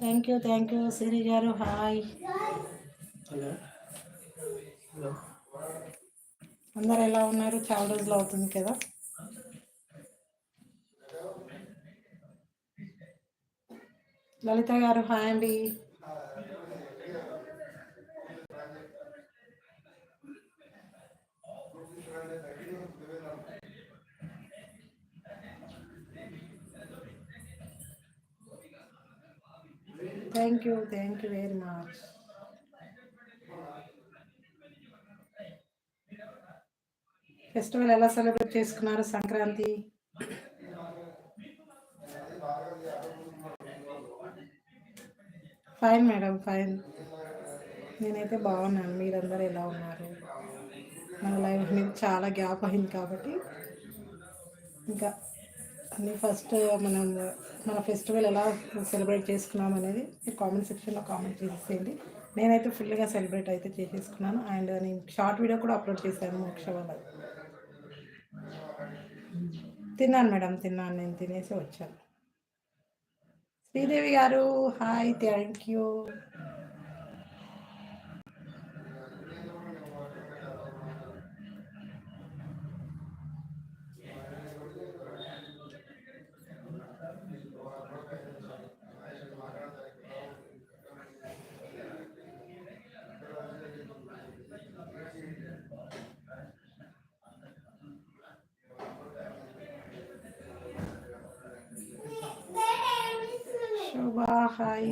Thank you సిరి గారు. Hi. Hello hello, అందరు ఎలా ఉన్నారు? చాలా రోజులు అవుతుంది కదా. లలిత గారు హాయ్ అండి. Thank you very much. Festival ఎలా సెలబ్రేట్ చేసుకున్నారు సంక్రాంతి? Fine madam, fine. నేనైతే బాగున్నాను. మీరందరూ ఎలా ఉన్నారు? మన లైఫ్ అనేది చాలా గ్యాప్ అయింది కాబట్టి ఇంకా అన్నీ ఫస్ట్ మనం మన ఫెస్టివల్ ఎలా సెలబ్రేట్ చేసుకున్నాం అనేది కామెంట్ సెక్షన్లో కామెంట్ చేసేయండి. నేనైతే ఫుల్గా సెలబ్రేట్ అయితే చేసేసుకున్నాను. అండ్ నేను షార్ట్ వీడియో కూడా అప్లోడ్ చేశాను మోక్ష వాళ్ళది. తిన్నాను మేడం, తిన్నాను. నేను తినేసి వచ్చాను. శ్రీదేవి గారు hi, thank you. Shobha hi.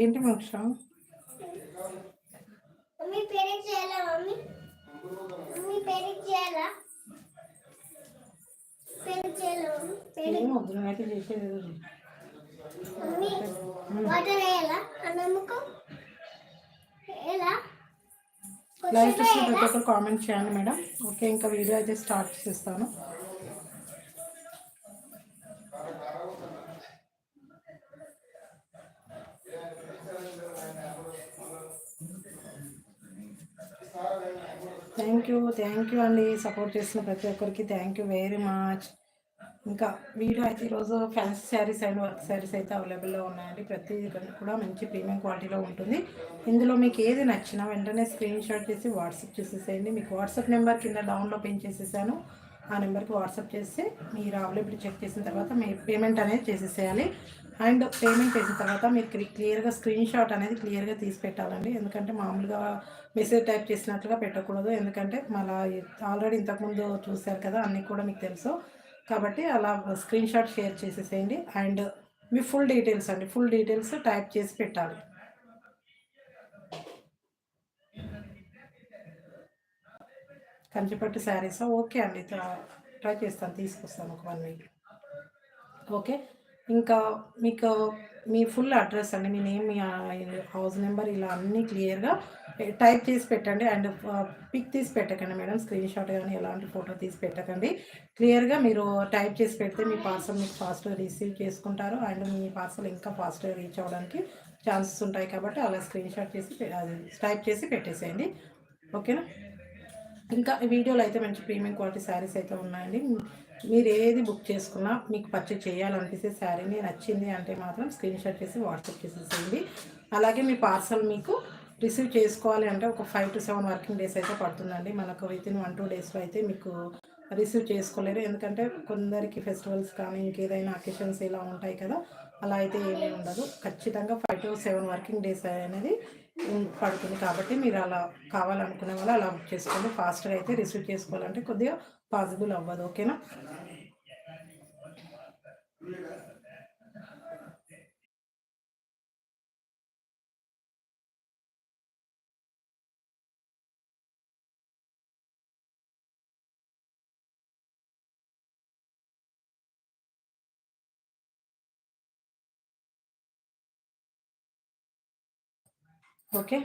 ఏంటి మోక్ష? ఏం వద్దు, నేనైతే చేసేది లైవ్ చూసి ప్రతి ఒక్కరు కామెంట్ చేయండి మేడం. ఓకే, ఇంకా వీడియో అయితే స్టార్ట్ చేస్తాను. థ్యాంక్ యూ అండి. సపోర్ట్ చేసిన ప్రతి ఒక్కరికి థ్యాంక్ యూ వెరీ మచ్. ఇంకా వీడియో అయితే ఈరోజు fancy saris and work saris అయితే అవైలబుల్లో ఉన్నాయండి. ప్రతి కూడా మంచి ప్రీమియం క్వాలిటీలో ఉంటుంది. ఇందులో మీకు ఏది నచ్చినా వెంటనే స్క్రీన్ షాట్ చేసి వాట్సాప్ చేసేసేయండి. మీకు వాట్సాప్ నెంబర్ కింద డౌన్లో పిన్ చేసేసాను. ఆ నెంబర్కి వాట్సాప్ చేసి మీరు అవైలబిలిటీ చెక్ చేసిన తర్వాత మీ పేమెంట్ అనేది చేసేసేయాలి. అండ్ పేమెంట్ చేసిన తర్వాత మీరు క్లియర్గా స్క్రీన్ షాట్ అనేది క్లియర్గా తీసి పెట్టాలండి. ఎందుకంటే మామూలుగా మెసేజ్ టైప్ చేసినట్లుగా పెట్టకూడదు. ఎందుకంటే మళ్ళీ ఆల్రెడీ ఇంతకుముందు చూశారు కదా, అన్నీ కూడా మీకు తెలుసు కాబట్టి అలా స్క్రీన్ షాట్ షేర్ చేసేసేయండి. అండ్ మీ ఫుల్ డీటెయిల్స్ అండి, ఫుల్ డీటెయిల్స్ టైప్ చేసి పెట్టాలి. కంచిపట్టు శారీస్ ఓకే అండి, ట్రై చేస్తాను, తీసుకొస్తాను ఒక 1 వీక్. ఓకే, ఇంకా మీకు మీ ఫుల్ అడ్రస్ అండి, మీ నేమ్, మీ హౌస్ నెంబర్ ఇలా అన్నీ క్లియర్గా టైప్ చేసి పెట్టండి. అండ్ పిక్ తీసి పెట్టకండి మేడం, స్క్రీన్ షాట్ కానీ ఎలాంటి ఫోటో తీసి పెట్టకండి. క్లియర్గా మీరు టైప్ చేసి పెడితే మీ పార్సల్ మీకు ఫాస్ట్గా రిసీవ్ చేసుకుంటారు. అండ్ మీ పార్సల్ ఇంకా ఫాస్ట్గా రీచ్ అవ్వడానికి ఛాన్సెస్ ఉంటాయి. కాబట్టి అలా స్క్రీన్ షాట్ చేసి టైప్ చేసి పెట్టేసేయండి. ఓకేనా? ఇంకా వీడియోలో అయితే మంచి ప్రీమియం క్వాలిటీ శారీస్ అయితే ఉన్నాయండి. మీరు ఏది బుక్ చేసుకున్నా మీకు పర్చేజ్ చేయాలనిపిస్తే శారీని నచ్చింది అంటే మాత్రం స్క్రీన్ షాట్ చేసి వాట్సాప్ చేసేసేయండి. అలాగే మీ పార్సల్ మీకు రిసీవ్ చేసుకోవాలి అంటే ఒక 5 to 7 వర్కింగ్ డేస్ అయితే పడుతుందండి. మనకు వితిన్ 1-2 డేస్లో అయితే మీకు రిసీవ్ చేసుకోలేరు. ఎందుకంటే కొందరికి ఫెస్టివల్స్ కానీ ఇంకేదైనా అకేషన్స్ ఇలా ఉంటాయి కదా, అలా అయితే ఏమీ ఉండదు. ఖచ్చితంగా 5 to 7 వర్కింగ్ డేస్ అనేది పడుతుంది. కాబట్టి మీరు అలా కావాలనుకునే వాళ్ళు అలా బుక్ చేసుకోండి. ఫాస్ట్గా అయితే రిసీవ్ చేసుకోవాలంటే కొద్దిగా పాసిబుల్ అవ్వదు. ఓకేనా? ఓకే.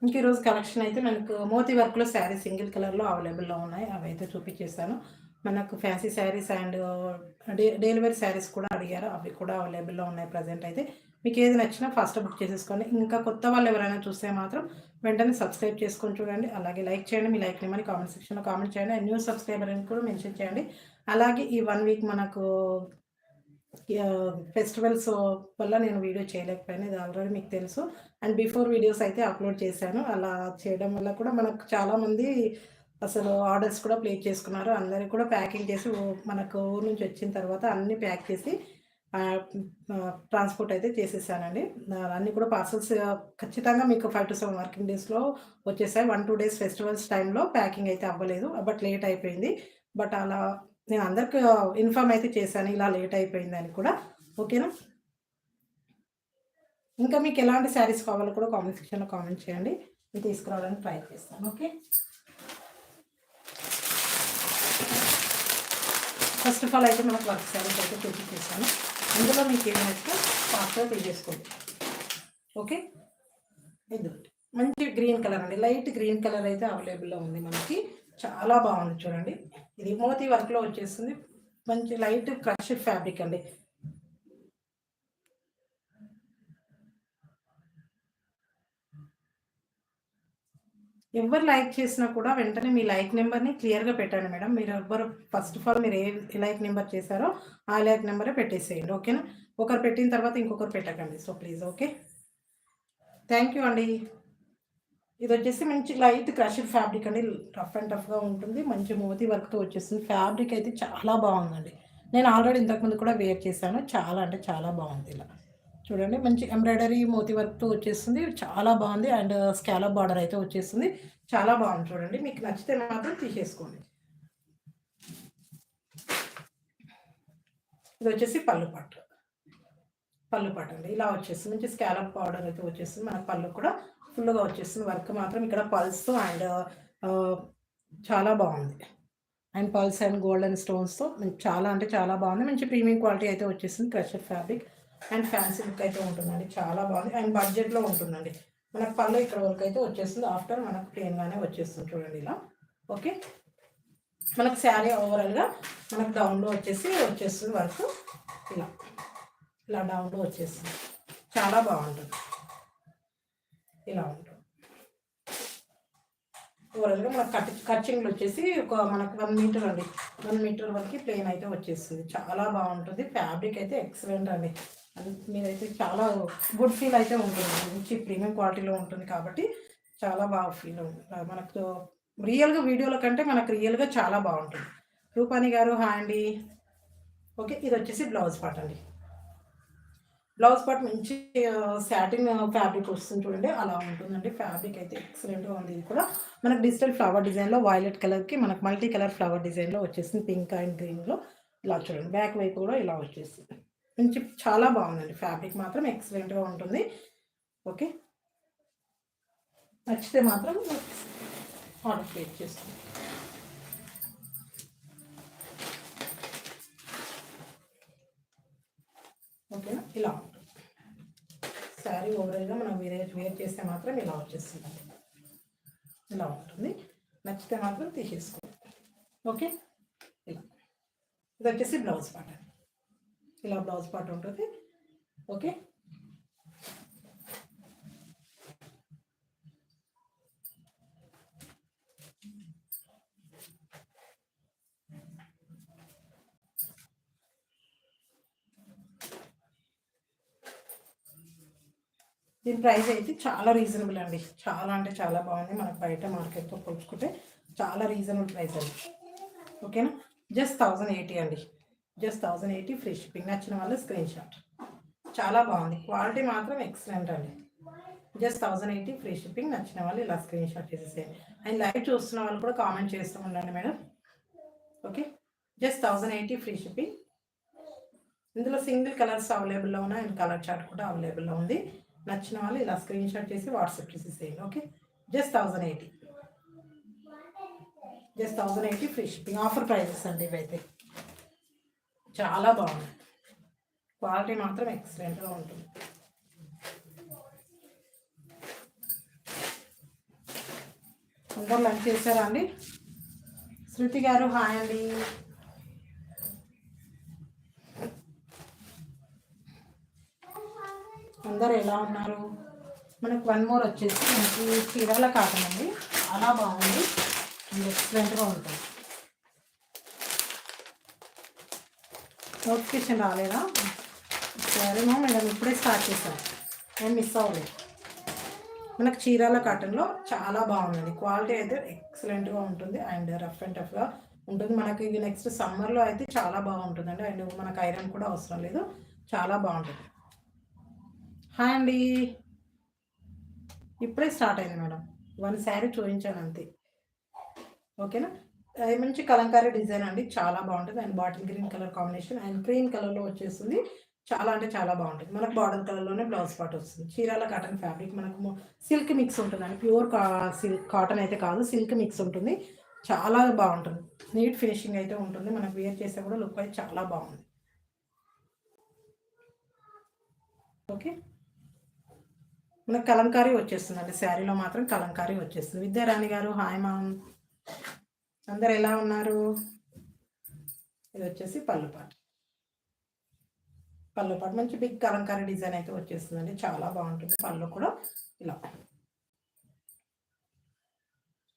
ఇంక ఈరోజు కలెక్షన్ అయితే మనకు మోతీ వర్క్‌లో శారీ సింగిల్ కలర్‌లో అవైలబుల్‌లో ఉన్నాయి. అవైతే చూపించేసాను. మనకు fancy saris and daily wear saris కూడా అడిగారు. అవి కూడా అవైలబుల్‌లో ఉన్నాయి ప్రెజెంట్ అయితే. మీకు ఏది నచ్చినా ఫాస్ట్ బుక్ చేసేసుకోండి. ఇంకా కొత్త వాళ్ళు ఎవరైనా చూస్తే మాత్రం వెంటనే సబ్స్క్రైబ్ చేసుకొని చూడండి. అలాగే లైక్ చేయండి. మీ లైక్ నెంబర్‌ని కామెంట్ సెక్షన్‌లో కామెంట్ చేయండి. అండ్ న్యూ సబ్స్క్రైబర్ అని కూడా మెన్షన్ చేయండి. అలాగే ఈ 1 వీక్ మనకు ఫెస్టివల్స్ వల్ల నేను వీడియో చేయలేకపోయాను. ఇది ఆల్రెడీ మీకు తెలుసు. అండ్ బిఫోర్ వీడియోస్ అయితే అప్లోడ్ చేశాను. అలా చేయడం వల్ల కూడా మనకు చాలామంది అసలు ఆర్డర్స్ కూడా ప్లేస్ చేసుకున్నారు. అందరికి కూడా ప్యాకింగ్ చేసి మనకు ఊరు నుంచి వచ్చిన తర్వాత అన్నీ ప్యాక్ చేసి ట్రాన్స్‌పోర్ట్ అయితే చేసేసానండి. అన్నీ కూడా పార్సెల్స్ ఖచ్చితంగా మీకు 5-7 వర్కింగ్ డేస్‌లో వచ్చేసాయి. 1-2 డేస్ ఫెస్టివల్స్ టైంలో ప్యాకింగ్ అయితే అవ్వలేదు. బట్ లేట్ అయిపోయింది. బట్ అలా నేను అందరికి ఇన్ఫార్మ్ అయితే చేశాను. ఇలా లేట్ అయిపోయిందని కూడా. ఓకేనా? ఇంకా మీకు ఎలాంటి శారీస్ కావాలో కూడా కామెంట్ సెక్షన్‌లో కామెంట్ చేయండి. నేను తీసుకురావడానికి ట్రై చేస్తాను. ఓకే. ఫస్ట్ ఆఫ్ ఆల్ అయితే మనకు వర్క్ శారీస్ అయితే చూపించేసాను. అందులో మీకు ఏమి నచ్చితే ఫాస్ట్‌గా తీసేసుకోండి. ఓకే. ఇదిగోండి. మంచి గ్రీన్ కలర్ అండి. లైట్ గ్రీన్ కలర్ అయితే అవైలబుల్‌లో ఉంది మనకి. చాలా బాగుంది చూడండి. ఇది మోతీ వర్క్‌లో వచ్చేస్తుంది. మంచి లైట్ క్రష్డ్ ఫ్యాబ్రిక్ అండి. ఎవరు లైక్ చేసినా కూడా వెంటనే మీ లైక్ నెంబర్‌ని క్లియర్‌గా పెట్టండి మేడం. మీరు ఎవ్వరు ఫస్ట్ ఆఫ్ ఆల్ మీరు ఏ లైక్ నెంబర్ చేశారో ఆ లైక్ నెంబరే పెట్టేసేయండి. ఓకేనా? ఒకరు పెట్టిన తర్వాత ఇంకొకరు పెట్టకండి. So please okay. Thank you అండి. ఇదొచ్చేసి మంచి లైట్ క్రష్డ్ ఫ్యాబ్రిక్ అండి. రఫ్ అండ్ టఫ్‌గా ఉంటుంది. మంచి మోతీ వర్క్‌తో వచ్చేస్తుంది. ఫ్యాబ్రిక్ అయితే చాలా బాగుందండి. నేను ఆల్రెడీ ఇంతకుముందు కూడా వేర్ చేశాను. చాలా అంటే చాలా బాగుంది ఇలా. చూడండి మంచి ఎంబ్రాయిడరీ మోతీ వర్క్‌తో వచ్చేస్తుంది. చాలా బాగుంది. అండ్ స్కాలప్ బార్డర్ అయితే వచ్చేస్తుంది. చాలా బాగుంది చూడండి. మీకు నచ్చితే మాత్రం తీసేసుకోండి. ఇది వచ్చేసి పళ్ళు పట్టు. పళ్ళు పట్టు అండి. ఇలా వచ్చేస్తుంది. మంచి స్కాలప్ బార్డర్ అయితే వచ్చేస్తుంది. మన పళ్ళు కూడా ఫుల్‌గా వచ్చేస్తుంది. వర్క్ మాత్రం ఇక్కడ పల్స్‌తో అండ్ చాలా బాగుంది. అండ్ పల్స్ అండ్ గోల్డెన్ స్టోన్స్‌తో చాలా అంటే చాలా బాగుంది. మంచి ప్రీమియం క్వాలిటీ అయితే వచ్చేసింది. Crusher fabric and fancy look అయితే ఉంటుందండి. చాలా బాగుంది. అండ్ బడ్జెట్‌లో ఉంటుందండి. మనకు పళ్ళు ఇక్కడ వరకు అయితే వచ్చేస్తుంది. ఆఫ్టర్ మనకు ప్లెయిన్‌గానే వచ్చేస్తుంది చూడండి ఇలా. ఓకే. మనకు శారీ ఓవరాల్‌గా మనకు డౌన్‌లో వచ్చేస్తుంది వర్క్ ఇలా. ఇలా డౌన్‌లో వచ్చేస్తుంది. చాలా బాగుంటుంది. ఇలా ఉంటుంది. ఓవరాల్‌గా మనకు కటింగ్‌లు వచ్చేసి మనకు 1 మీటర్ అండి. 1 మీటర్ వరకు ప్లెయిన్ అయితే వచ్చేస్తుంది. చాలా బాగుంటుంది. ఫ్యాబ్రిక్ అయితే ఎక్సలెంట్ అండి. మీరైతే చాలా గుడ్ ఫీల్ అయితే ఉంటుంది. మంచి ప్రీమియం క్వాలిటీలో ఉంటుంది కాబట్టి చాలా బాగా ఫీల్ ఉంటుంది. మనకు రియల్‌గా వీడియోల కంటే మనకు రియల్‌గా చాలా బాగుంటుంది. రూపాని గారు హాయ్ అండి. ఓకే. ఇది వచ్చేసి బ్లౌజ్ పార్ట్ అండి. బ్లౌజ్ పార్ట్ మంచి సాటిన్ ఫ్యాబ్రిక్ వస్తుంది చూడండి. అలా ఉంటుందండి. ఫ్యాబ్రిక్ అయితే ఎక్సలెంట్‌గా ఉంది. ఇది కూడా మనకు డిజిటల్ ఫ్లవర్ డిజైన్‌లో వైలెట్ కలర్‌కి మనకు మల్టీ కలర్ ఫ్లవర్ డిజైన్‌లో వచ్చేసింది. పింక్ అండ్ గ్రీన్‌లో ఇలా చూడండి. బ్యాక్ వైపు కూడా ఇలా వచ్చేసింది. మంచి చాలా బాగుందండి. ఫ్యాబ్రిక్ మాత్రం ఎక్సలెంట్‌గా ఉంటుంది. ఓకే. నచ్చితే మాత్రం ఆర్డర్ ప్లేస్ చేసుకోండి. ఓకేనా? ఇలా ఉంటుంది. శారీ ఓవరాల్‌గా మనం వేర్ చేస్తే మాత్రం ఇలా వచ్చేస్తుందండి. ఇలా ఉంటుంది. నచ్చితే మాత్రం తీసేసుకోండి. ఓకే. ఇలా ఇది వచ్చేసి బ్లౌజ్ పార్ట్. ఇలా బ్లౌజ్ పార్ట్ ఉంటుంది. ఓకే. దీని ప్రైస్ అయితే చాలా రీజనబుల్ అండి. చాలా అంటే చాలా బాగుంది. మనకు బయట మార్కెట్‌తో పోల్చుకుంటే చాలా రీజనబుల్ ప్రైస్ అండి. ఓకేనా? జస్ట్ 1080 అండి. Just 1080 free shipping. నచ్చిన వాళ్ళు స్క్రీన్ షాట్. చాలా బాగుంది. క్వాలిటీ మాత్రం ఎక్సలెంట్ అండి. Just 1080 free shipping. నచ్చిన వాళ్ళు ఇలా స్క్రీన్ షాట్ చేసేసేయండి. అండ్ లైవ్ చూస్తున్న వాళ్ళు కూడా కామెంట్ చేస్తూ ఉండండి madam. Okay. Just 1080 free shipping. ఇందులో సింగిల్ కలర్స్ అవైలబుల్లో ఉన్నాయి అండ్ కలర్ చార్ట్ కూడా అవైలబుల్లో ఉంది. నచ్చిన వాళ్ళు ఇలా స్క్రీన్ షాట్ చేసి వాట్సాప్ చేసేసేయండి. Okay. Just 1080. Just 1080 free shipping. Offer prices అండి ఇవైతే. చాలా బాగుంది. క్వాలిటీ మాత్రం ఎక్సలెంట్గా ఉంటుంది. అందరు లంచ్ చేశారా అండి? శృతి గారు హాయ్ అండి. అందరు ఎలా ఉన్నారు? మనకు వన్ మోర్ వచ్చేసి మనకి చీరాల కాటన్ అండి, చాలా బాగుంది, ఎక్సలెంట్గా ఉంటుంది. నోటిఫికేషన్ రాలేదా? సరేమో మేడం, ఇప్పుడే స్టార్ట్ చేశాను, నేను మిస్ అవ్వలేదు. మనకు చీరాల కాటన్లో చాలా బాగుందండి, క్వాలిటీ అయితే ఎక్సలెంట్గా ఉంటుంది అండ్ రఫ్ అండ్ టఫ్గా ఉంటుంది. మనకి నెక్స్ట్ సమ్మర్లో అయితే చాలా బాగుంటుందండి అండ్ మనకు ఐరన్ కూడా అవసరం లేదు, చాలా బాగుంటుంది. హాయ్ అండి, ఇప్పుడే స్టార్ట్ అయింది మేడం, వన్ శారీ చూపించాను అంతే. ఓకేనా? అది మంచి కలంకారీ డిజైన్ అండి, చాలా బాగుంటుంది and bottle green colour combination and cream కలర్లో వచ్చేస్తుంది. చాలా అంటే చాలా బాగుంటుంది. మనకు బార్డర్ కలర్లోనే బ్లౌజ్ పార్ట్ వస్తుంది. చీరాల కాటన్ ఫ్యాబ్రిక్ మనకు సిల్క్ మిక్స్ ఉంటుందండి, ప్యూర్ సిల్క్ కాటన్ అయితే కాదు, సిల్క్ మిక్స్ ఉంటుంది. చాలా బాగుంటుంది, నీట్ ఫినిషింగ్ అయితే ఉంటుంది. మనకు వేర్ చేస్తే కూడా లుక్ అయితే చాలా బాగుంది. ఓకే, మనకు కలంకారీ వచ్చేస్తుందండి, శారీలో మాత్రం కలంకారీ వచ్చేస్తుంది. విద్యారాణి గారు హాయ్ మామ్, అందరు ఎలా ఉన్నారు? ఇది వచ్చేసి పళ్ళు పాటు, పళ్ళు పాటు మంచి బిగ్ కలంకారీ డిజైన్ అయితే వచ్చేస్తుందండి, చాలా బాగుంటుంది. పళ్ళు కూడా ఇలా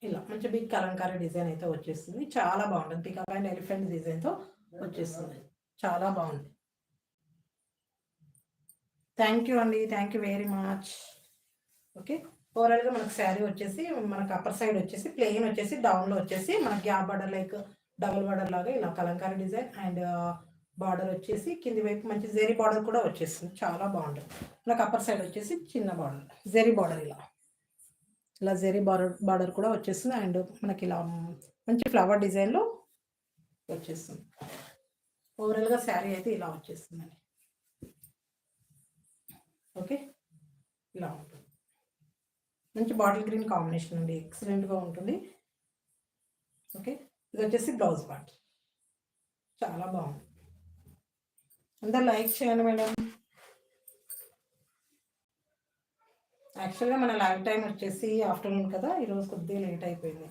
ఇలా మంచి బిగ్ కలంకారీ డిజైన్ అయితే వచ్చేస్తుంది, చాలా బాగుంటుంది. పికాక్ అండ్ ఎలిఫెంట్ డిజైన్తో వచ్చేస్తుంది, చాలా బాగుంది. థ్యాంక్ యూ అండి, thank you very much. Okay, ఓవరాల్గా మనకు శారీ వచ్చేసి మనకు అప్పర్ సైడ్ వచ్చేసి ప్లెయిన్ వచ్చేసి డౌన్లో వచ్చేసి మనకి gap border like double border లాగా ఇలా కలంకారీ డిజైన్ అండ్ బార్డర్ వచ్చేసి కింది వైపు మంచి జెరీ బార్డర్ కూడా వచ్చేస్తుంది, చాలా బాగుంటుంది. మనకు అప్పర్ సైడ్ వచ్చేసి చిన్న బార్డర్ జెరీ బార్డర్ ఇలా జెరీ బార్డర్ కూడా వచ్చేస్తుంది అండ్ మనకి ఇలా మంచి ఫ్లవర్ డిజైన్లో వచ్చేస్తుంది. ఓవరాల్గా శారీ అయితే ఇలా వచ్చేస్తుందండి. ఓకే, ఇలా ఉంటుంది, మంచి బాటిల్ గ్రీన్ కాంబినేషన్ అండి, ఎక్సలెంట్గా ఉంటుంది. ఓకే, ఇది వచ్చేసి బ్లౌజ్ పార్ట్, చాలా బాగుంది. అందరు లైక్ చేయండి మేడం. యాక్చువల్గా మన లైవ్ టైం వచ్చేసి ఆఫ్టర్నూన్ కదా, ఈరోజు కొద్దిగా లేట్ అయిపోయింది.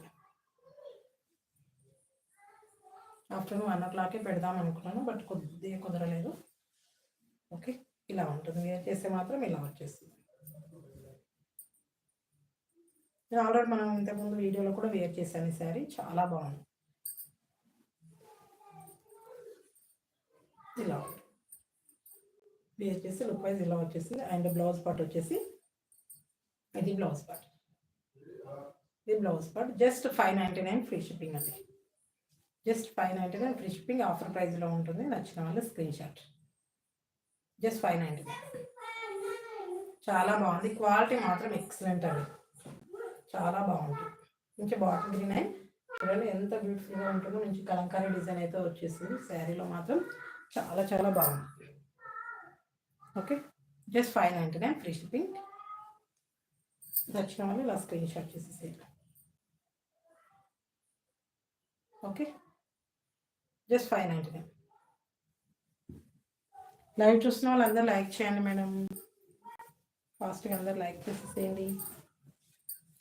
ఆఫ్టర్నూన్ 1 o'clock పెడదాం అనుకున్నాను, బట్ కొద్దిగా కుదరలేదు. ఓకే, ఇలా ఉంటుంది, వేర్ చేస్తే మాత్రం ఇలా వచ్చేస్తుంది. నేను ఆల్రెడీ మనం ఇంతకుముందు వీడియోలో కూడా వేర్ చేశాను ఈ శారీ, చాలా బాగుంది. ఇలా వేర్ చేసి లుక్ వైజ్ ఇలా వచ్చేసింది అండ్ బ్లౌజ్ పార్ట్ వచ్చేసి ఇది బ్లౌజ్ పార్ట్, ఇది blouse part. Just 599 free shipping అండి, జస్ట్ 599 ఫ్రీ షిప్పింగ్, ఆఫర్ ప్రైస్లో ఉంటుంది. నచ్చిన వాళ్ళు స్క్రీన్ షాట్. జస్ట్ 599, చాలా బాగుంది, క్వాలిటీ మాత్రం ఎక్సలెంట్ అండి, చాలా బాగుంటుంది. మంచి బాటిల్ గ్రీన్ అండ్ చూడండి ఎంత బ్యూటిఫుల్గా ఉంటుందో, మంచి కలంకారీ డిజైన్ అయితే వచ్చేసింది. శారీలో మాత్రం చాలా చాలా బాగుంది. Okay, just 599 free shipping. నచ్చిన వాళ్ళు ఇలా స్క్రీన్ షాట్ చేసేసేయండి. Okay, just 599. లైవ్ చూసిన వాళ్ళు అందరూ లైక్ చేయండి మేడం, ఫాస్ట్గా అందరు లైక్ చేసేసేయండి.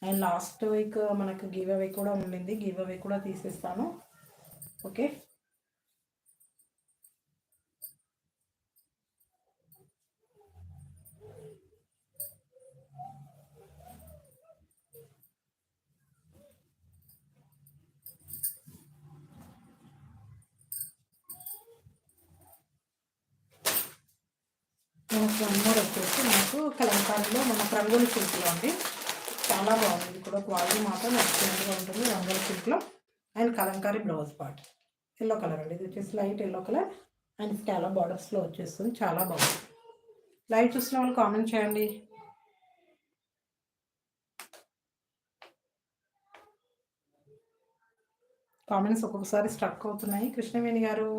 అండ్ లాస్ట్ వీక్ మనకు గివ్ అవే కూడా ఉండింది, గివ్ అవే కూడా తీసేస్తాను. ఓకే, మనకు వన్ మోర్ వచ్చేసి మనకు కలంకారీలో మన రంగుల సిల్క్లో అండి, చాలా బాగుంది. ఇది కూడా క్వాలిటీ మాత్రం ఎక్సలెంట్గా ఉంటుంది, రంగుల సిల్క్లో and Kalamkari blouse part yellow colour అండి, ఇది వచ్చేసి light yellow colour and scallop బార్డర్స్లో వచ్చేస్తుంది, చాలా బాగుంది. లైవ్ చూసిన వాళ్ళు కామెంట్ చేయండి. కామెంట్స్ ఒక్కొక్కసారి స్ట్రక్ అవుతున్నాయి. కృష్ణవేణి గారు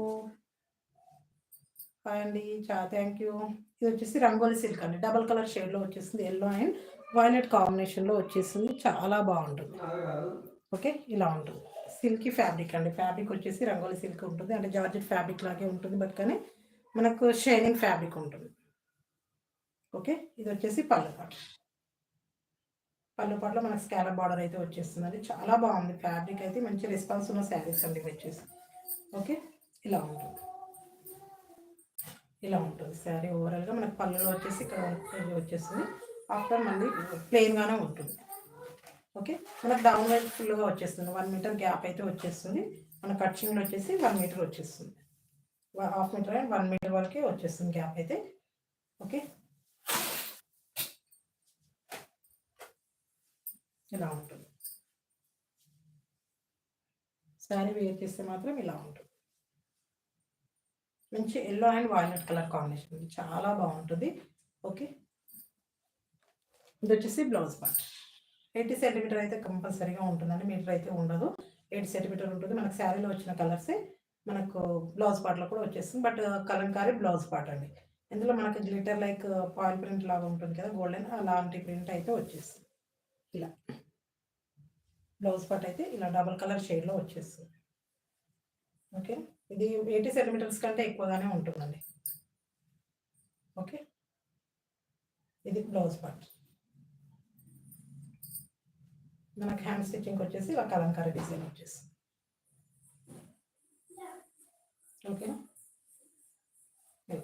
హాయ్ అండి, చాలా థ్యాంక్ యూ. ఇది వచ్చేసి రంగోలి సిల్క్ అండి, డబల్ కలర్ షేడ్లో వచ్చేస్తుంది, ఎల్లో అండ్ వైలెట్ కాంబినేషన్లో వచ్చేస్తుంది, చాలా బాగుంటుంది. ఓకే, ఇలా ఉంటుంది, సిల్కీ ఫ్యాబ్రిక్ అండి, ఫ్యాబ్రిక్ వచ్చేసి రంగోలి సిల్క్ ఉంటుంది, అంటే జార్జెట్ ఫ్యాబ్రిక్ లాగే ఉంటుంది, బట్ కానీ మనకు షైనింగ్ ఫ్యాబ్రిక్ ఉంటుంది. ఓకే, ఇది వచ్చేసి పళ్ళు పార్ట్, పళ్ళు పాటలో మనకు స్కాలప్ బార్డర్ అయితే వచ్చేస్తుందండి. చాలా బాగుంది ఫ్యాబ్రిక్ అయితే, మంచి రెస్పాన్స్ ఉన్న శారీస్ అండి వచ్చేసి. ఓకే, ఇలా ఉంటుంది, ఇలా ఉంటుంది శారీ ఓవరాల్గా. మనకు పళ్ళులో వచ్చేసి ఇక్కడ వచ్చేస్తుంది. ఆఫ్టర్ మళ్ళీ ప్లెయిన్గానే ఉంటుంది. ఓకే, మనకు డౌన్ వైపు ఫుల్గా వచ్చేస్తుంది. 1 మీటర్ గ్యాప్ అయితే వచ్చేస్తుంది. మన కట్చింగ్లో వచ్చేసి 1 మీటర్ వచ్చేస్తుంది. 1/2 మీటర్ అండ్ 1 మీటర్ వరకే వచ్చేస్తుంది గ్యాప్ అయితే. ఓకే, ఇలా ఉంటుంది శారీ. వేర్ చేస్తే మాత్రం ఇలా ఉంటుంది. మంచి yellow and violet colour combination, చాలా బాగుంటుంది. ఓకే, ఇది వచ్చేసి బ్లౌజ్ పార్ట్. 80 సెంటీమీటర్ అయితే కంపల్సరీగా ఉంటుందండి, మీటర్ అయితే ఉండదు. 80 సెంటీమీటర్ ఉంటుంది. మనకు శారీలో వచ్చిన కలర్సే మనకు బ్లౌజ్ పార్ట్లో కూడా వచ్చేస్తుంది. బట్ కలంకారీ బ్లౌజ్ పార్ట్ అండి. ఇందులో మనకు గ్లిటర్ లైక్ పాయిల్ ప్రింట్ లాగా ఉంటుంది కదా, గోల్డెన్, అలాంటి ప్రింట్ అయితే వచ్చేస్తుంది. ఇలా బ్లౌజ్ పార్ట్ అయితే ఇలా డబుల్ కలర్ షేడ్లో వచ్చేస్తుంది. ఓకే, ఇది 80 సెంటీమీటర్స్ కంటే ఎక్కువగానే ఉంటుందండి. ఓకే, ఇది బ్లౌజ్ పార్ట్. మనకు హ్యాండ్ స్టిచ్చింగ్ వచ్చేసి ఇలా కలంకారీ డిజైన్ వచ్చేస్తుంది. ఓకేనా, ఇది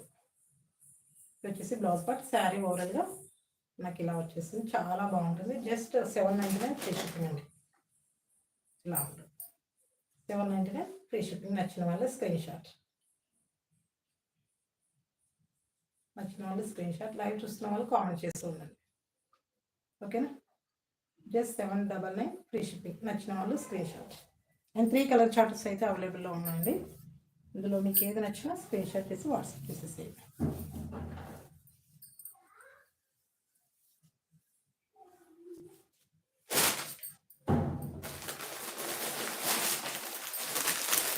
వచ్చేసి బ్లౌజ్ పార్ట్. శారీ ఓవరాల్గా నాకు ఇలా వచ్చేస్తుంది, చాలా బాగుంటుంది. జస్ట్ 799 ఫ్రీ షిప్పింగ్ అండి. ఇలా ఉంటుంది 799 ఫ్రీ షిప్పింగ్. నచ్చిన వాళ్ళు స్క్రీన్ షాట్, లైవ్ చూస్తున్న వాళ్ళు కామెంట్ చేస్తూ ఉండండి. ఓకేనా, జస్ట్ 799 ఫ్రీ షిప్పింగ్. నచ్చిన వాళ్ళు screen shot. And 3 colour charts అయితే అవైలబుల్లో ఉన్నాయండి. ఇందులో మీకు ఏది నచ్చినా స్క్రీన్ షాట్ చేసి వాట్సాప్ చేసేసేయండి.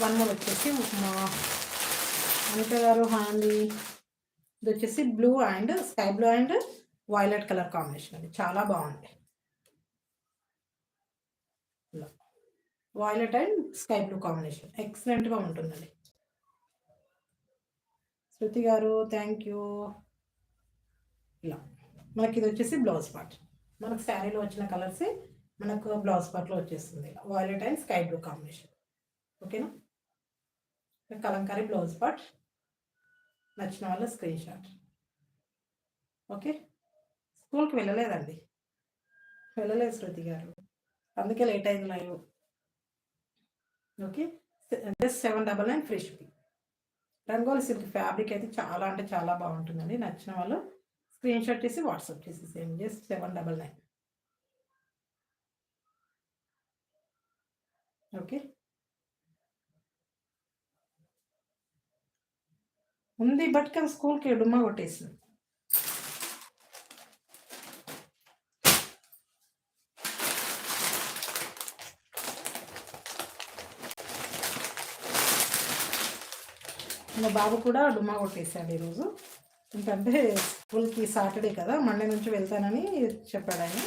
వన్ మోర్ వచ్చేసి మా అనిత గారు హ్యాండ్, ఇది వచ్చేసి blue and sky blue and violet colour combination అండి, చాలా బాగుంది. Violet and sky blue combination ఎక్సలెంట్గా ఉంటుందండి. శృతి గారు థ్యాంక్ యూ. ఇలా మనకి ఇది వచ్చేసి బ్లౌజ్ పార్ట్. మనకు శారీలో వచ్చిన కలర్సే మనకు బ్లౌజ్ పార్ట్లో వచ్చేస్తుంది. Violet and sky blue combination. ఓకేనా, కలంకారీ బ్లౌజ్ పార్ట్. నచ్చిన వాళ్ళ స్క్రీన్ షాట్. ఓకే, స్కూల్కి వెళ్ళలేదండి, వెళ్ళలేదు శృతి గారు, అందుకే లేట్ అయింది live. Okay, just 799 free shipping. Rangoli silk fabric అయితే చాలా అంటే చాలా బాగుంటుందండి. నచ్చిన వాళ్ళు స్క్రీన్ షాట్ చేసి వాట్సాప్ చేసేసేయండి. జస్ట్ 799. ఓకే, ఉంది బట్ కానీ స్కూల్కి డుమ్మా కొట్టేసింది. మా బాబు కూడా డుమ్మా కొట్టేసాడు ఈరోజు. ఎందుకంటే స్కూల్కి సాటర్డే కదా, మండే నుంచి వెళ్తానని చెప్పాడు ఆయన.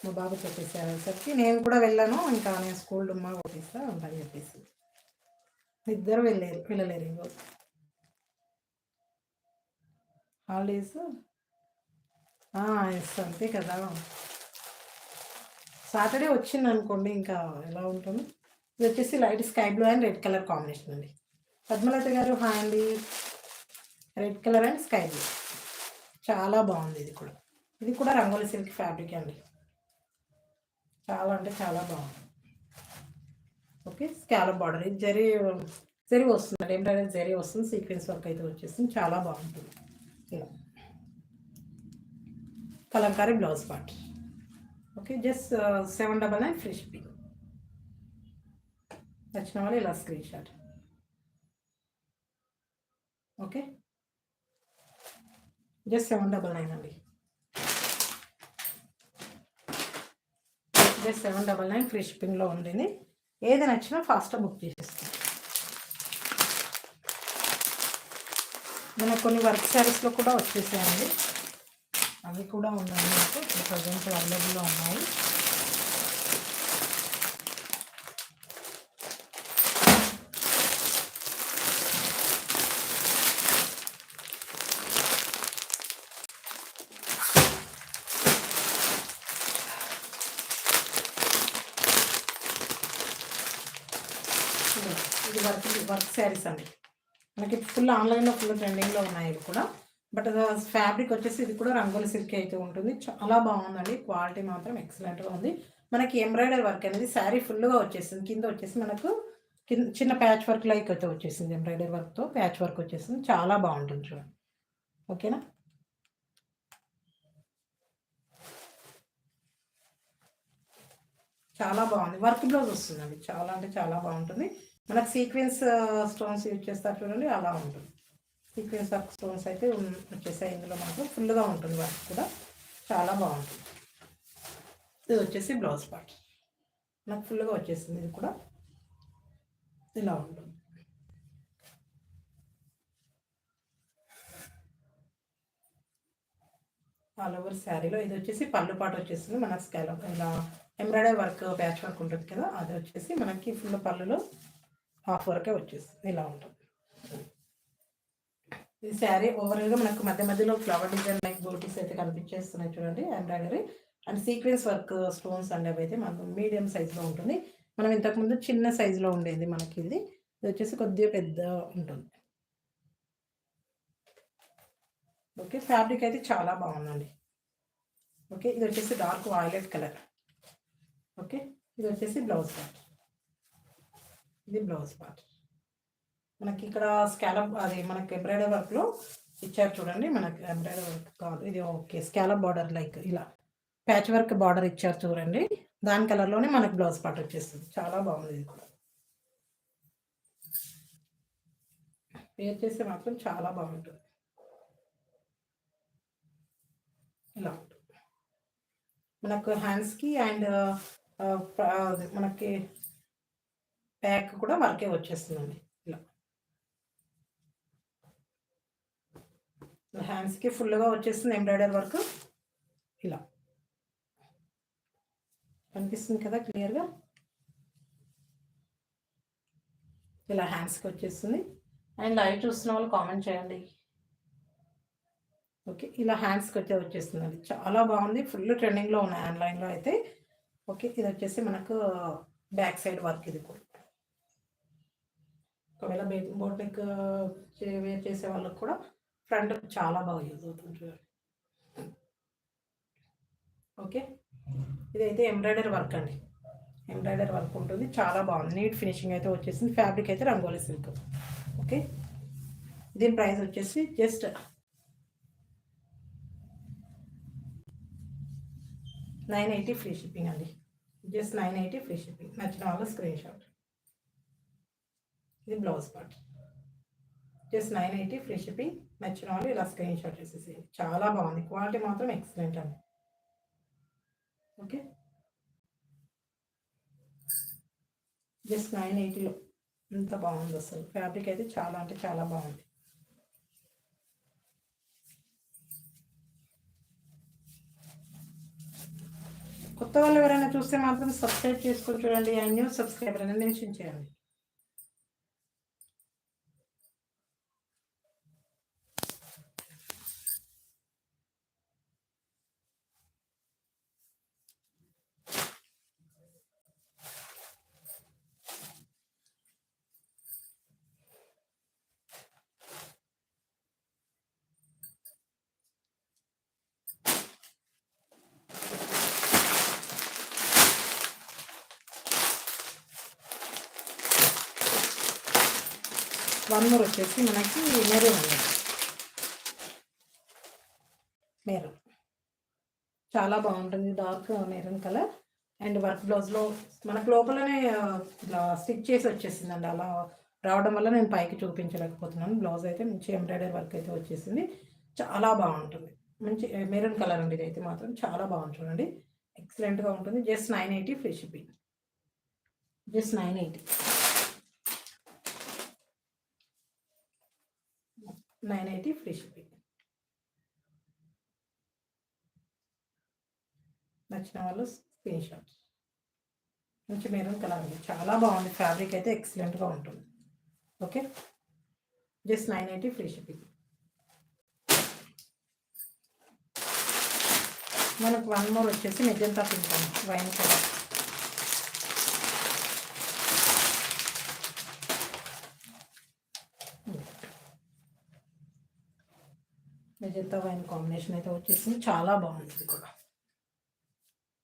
మా బాబు చెప్పేసరికి నేను కూడా వెళ్ళాను, ఇంకా నేను స్కూల్ డుమ్మా కొట్టేస్తా అని చెప్పేసి ఇద్దరు వెళ్ళలేరు ఈరోజు. హాలిడేస్ ఎస్ అంతే కదా, సాటర్డే వచ్చింది అనుకోండి ఇంకా ఎలా ఉంటుంది. ఇది వచ్చేసి light sky blue and red colour combination అండి. పద్మలత గారు హాయ్ అండి. Red colour and sky blue చాలా బాగుంది. ఇది కూడా రంగోలి సిల్క్ ఫ్యాబ్రిక్ అండి, చాలా అంటే చాలా బాగుంది. ఓకే, స్కాలప్ బార్డర్, ఇది జరీ వస్తుంది, ఎంబ్రాయిడరీ జరీ వస్తుంది, సీక్వెన్స్ వర్క్ అయితే వచ్చేస్తుంది, చాలా బాగుంటుంది. ఇలా Kalamkari blouse part. Okay, just 799 free shipping. నచ్చిన వాళ్ళు ఇలా స్క్రీన్ షాట్. ఓకే, జస్ట్ 799 అండి, జస్ట్ 799 ఫ్రీ షిప్పింగ్లో ఉండేది. ఏది నచ్చినా ఫాస్ట్గా బుక్ చేసేస్తాం. మనకు కొన్ని వర్క్ శారీస్లో కూడా వచ్చేసాయండి, అవి కూడా ఉన్నాయి నాకు ఇప్పుడు ప్రజెంట్ అవైలబుల్లో ఉన్నాయి. వర్క్ శారీస్ అండి. మనకి ఫుల్ ఆన్లైన్లో ఫుల్ ట్రెండింగ్లో ఉన్నాయి ఇవి కూడా. బట్ ఫ్యాబ్రిక్ వచ్చేసి ఇది కూడా రంగోలి సిల్క్ అయితే ఉంటుంది. చాలా బాగుందండి. క్వాలిటీ మాత్రం ఎక్సలెంట్గా ఉంది. మనకి ఎంబ్రాయిడరీ వర్క్ అనేది శారీ ఫుల్గా వచ్చేసింది. కింద వచ్చేసి మనకు చిన్న ప్యాచ్ వర్క్ లైక్ అయితే వచ్చేసింది. ఎంబ్రాయిడరీ వర్క్తో ప్యాచ్ వర్క్ వచ్చేసింది. చాలా బాగుంటుంది చూడండి. ఓకేనా. చాలా బాగుంది. వర్క్ బ్లౌజ్ వస్తుందండి. చాలా అంటే చాలా బాగుంటుంది. మనకు సీక్వెన్స్ స్టోన్స్ యూజ్ చేస్తారు చూడండి, అలా ఉంటుంది. సీక్వెన్స్ వర్క్ స్టోన్స్ అయితే వచ్చేసాయి ఇందులో. మనకు ఫుల్గా ఉంటుంది వర్క్ కూడా, చాలా బాగుంటుంది. ఇది వచ్చేసి బ్లౌజ్ పార్ట్ నాకు ఫుల్గా వచ్చేసింది. ఇది కూడా ఇలా ఉంటుంది. ఆల్ ఓవర్ శారీలో ఇది వచ్చేసి పళ్ళు పాటు వచ్చేస్తుంది. మనకు స్కాలప్ ఇలా ఎంబ్రాయిడరీ వర్క్ ప్యాచ్ వర్క్ ఉంటుంది కదా, అది వచ్చేసి మనకి ఫుల్ పళ్ళులో హాఫ్ వరకే వచ్చేస్తుంది. ఇలా ఉంటుంది ఈ శారీ. ఓవరాల్గా మనకు మధ్య మధ్యలో ఫ్లవర్ డిజైన్ లైక్ బోటీస్ అయితే కనిపించేస్తున్నాయి చూడండి, embroidery and sequence work stones అండి. అవి అయితే మనకు మీడియం సైజులో ఉంటుంది. మనం ఇంతకుముందు చిన్న సైజులో ఉండేది మనకి. ఇది వచ్చేసి కొద్దిగా పెద్ద ఉంటుంది. ఓకే. ఫ్యాబ్రిక్ అయితే చాలా బాగుందండి. ఓకే. ఇది వచ్చేసి డార్క్ వైలెట్ కలర్. ఓకే. ఇది వచ్చేసి బ్లౌజ్ పార్ట్. ఇది బ్లౌజ్ పార్ట్. మనకి ఇక్కడ స్కాలప్ అది మనకి ఎంబ్రాయిడరీ వర్క్లో ఇచ్చారు చూడండి. మనకి ఎంబ్రాయిడరీ వర్క్ కాదు ఇది. ఓకే. స్కాలప్ బార్డర్ లైక్ ఇలా ప్యాచ్ వర్క్ బార్డర్ ఇచ్చారు చూడండి. దాని కలర్లోనే మనకు బ్లౌజ్ పార్ట్ వచ్చేస్తుంది. చాలా బాగుంది. ఇది కూడా వేర్ చేస్తే మాత్రం చాలా బాగుంటుంది. ఇలా ఉంటుంది. మనకు హ్యాండ్స్కి అండ్ మనకి బ్యాక్ కూడా వర్కే వచ్చేస్తుందండి. ఇలా హ్యాండ్స్కి ఫుల్గా వచ్చేస్తుంది ఎంబ్రాయిడరీ వర్క్. ఇలా కనిపిస్తుంది కదా క్లియర్గా. ఇలా హ్యాండ్స్కి వచ్చేస్తుంది. అండ్ లైవ్ చూస్తున్న వాళ్ళు కామెంట్ చేయండి. ఓకే. ఇలా హ్యాండ్స్కి వచ్చేస్తుందండి. చాలా బాగుంది. ఫుల్ ట్రెండింగ్లో ఉన్నాయి ఆన్లైన్లో అయితే. ఓకే. ఇది వచ్చేసి మనకు బ్యాక్ సైడ్ వర్క్. ఇది కూడా ఒకవేళ బోట్ నెక్ వేర్ చేసే వాళ్ళకి కూడా ఫ్రంట్ చాలా బాగా యూజ్ అవుతుంది చూడండి. ఓకే. ఇదైతే ఎంబ్రాయిడరీ వర్క్ అండి. ఎంబ్రాయిడరీ వర్క్ ఉంటుంది. చాలా బాగుంది. నీట్ ఫినిషింగ్ అయితే వచ్చేసింది. ఫ్యాబ్రిక్ అయితే రంగోలి సిల్క్. ఓకే. దీని ప్రైస్ వచ్చేసి జస్ట్ 980 ఫ్రీ షిప్పింగ్ అండి. Just 980 free shipping. నచ్చిన వాళ్ళ స్క్రీన్ షాట్. ఇది blouse part. Just 980 free shipping. నచ్చిన వాళ్ళు ఇలా స్క్రీన్ షాట్ చేసేసి. చాలా బాగుంది. క్వాలిటీ మాత్రం ఎక్సలెంట్ అండి. ఓకే. జస్ట్ 980లో ఎంత బాగుంది అసలు. ఫ్యాబ్రిక్ అయితే చాలా అంటే చాలా బాగుంది. కొత్త వాళ్ళు ఎవరైనా చూస్తే మాత్రం సబ్స్క్రైబ్ చేసుకొని చూడండి. అండ్ న్యూ సబ్స్క్రైబర్ అనేది మెన్షన్ చేయండి. వన్ మోర్ వచ్చేసి మనకి మెరూన్ అండి. మెరూన్ చాలా బాగుంటుంది. Dark maroon colour and work బ్లౌజ్లో మనకు లోపలనే ఇలా స్టిచ్ చేసి వచ్చేసిందండి. అలా రావడం వల్ల నేను పైకి చూపించలేకపోతున్నాను. బ్లౌజ్ అయితే మంచి ఎంబ్రాయిడరీ వర్క్ అయితే వచ్చేసింది. చాలా బాగుంటుంది. మంచి మెరూన్ కలర్ అండి. ఇది అయితే మాత్రం చాలా బాగుంది చూడండి. ఎక్సలెంట్గా ఉంటుంది. Just 980 free shipping. Just 980. 980 free shipping. నచ్చిన వాళ్ళు స్క్రీన్ షాట్. మంచి మెరూన్ కలర్ అండి. చాలా బాగుంది. ఫ్యాబ్రిక్ అయితే ఎక్సలెంట్గా ఉంటుంది. ఓకే. Just 980 free shipping. మనకు వన్ మోర్ వచ్చేసి మెజెంటా పింక్ అండి. Wine colour. Magenta wine combination అయితే వచ్చేసింది. చాలా బాగుంది ఇది కూడా.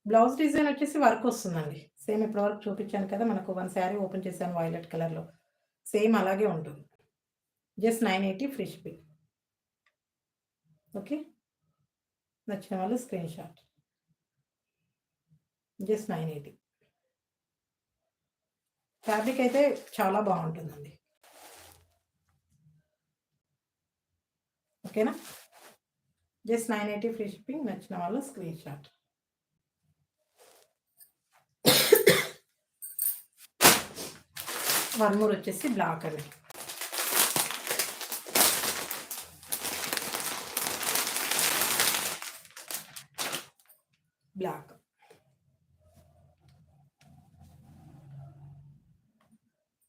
బ్లౌజ్ డిజైన్ వచ్చేసి వర్క్ వస్తుందండి. సేమ్ ఇప్పటివరకు చూపించాను కదా, మనకు వన్ శారీ ఓపెన్ చేశాను వైలెట్ కలర్‌లో. సేమ్ అలాగే ఉంటుంది. Just 980 free shipping. ఓకే. నచ్చిన వాళ్ళు స్క్రీన్ షాట్. జస్ట్ 980. ఫ్యాబ్రిక్ అయితే చాలా బాగుంటుందండి. ఓకేనా? Just 980 free shipping. నచ్చిన వాళ్ళు స్క్రీన్ షాట్. వన్ మోర్ వచ్చేసి బ్లాక్ అండి. బ్లాక్.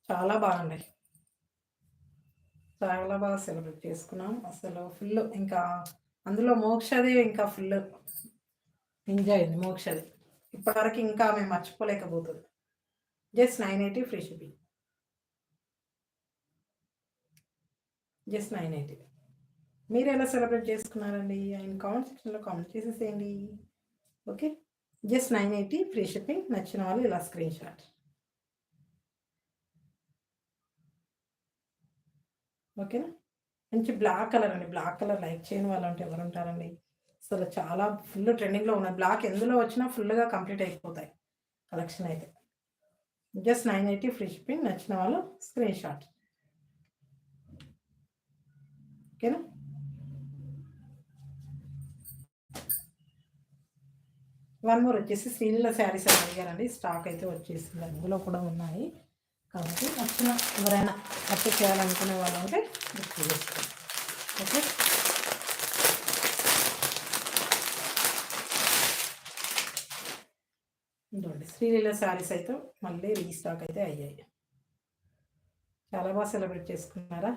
చాలా బాగున్నాయి. చాలా బాగా సెలబ్రేట్ చేసుకున్నాం. అసలు ఫుల్ ఇంకా అందులో మోక్షది ఇంకా ఫుల్ ఎంజాయ్ అయింది మోక్షది. ఇప్పటివరకు ఇంకా మేము మర్చిపోలేకపోతుంది. Just 980 free shipping. జస్ట్ 980. మీరు ఎలా సెలబ్రేట్ చేసుకున్నారండి? ఆయన కామెంట్ సెక్షన్లో కామెంట్ చేసేసేయండి. ఓకే. Just 980 free shipping. నచ్చిన వాళ్ళు ఇలా స్క్రీన్ షాట్. ఓకేనా? మంచి బ్లాక్ కలర్ అండి. బ్లాక్ కలర్ లైక్ చేయని వాళ్ళు అంటే ఎవరు ఉంటారండి? అసలు చాలా ఫుల్ ట్రెండింగ్‌లో ఉన్నాయి. బ్లాక్ ఎందులో వచ్చినా ఫుల్‌గా కంప్లీట్ అయిపోతాయి కలెక్షన్ అయితే. Just 980 free shipping. నచ్చిన వాళ్ళు స్క్రీన్ షాట్. ఓకేనా? వన్ మోర్ వచ్చేసి శ్రీలీల శారీస్ అని అడిగారండి. స్టాక్ అయితే వచ్చేసింది. అందులో కూడా ఉన్నాయి. కాబట్టి నచ్చిన ఎవరైనా పర్చేస్ చేయాలనుకునే వాళ్ళు ఉంటే బుక్ చేసుకోండి. ఓకే. ఇదిగోండి శ్రీలీల శారీస్ అయితే మళ్ళీ రీస్టాక్ అయితే అయ్యాయి. చాలా బాగా సెలబ్రేట్ చేసుకున్నారా?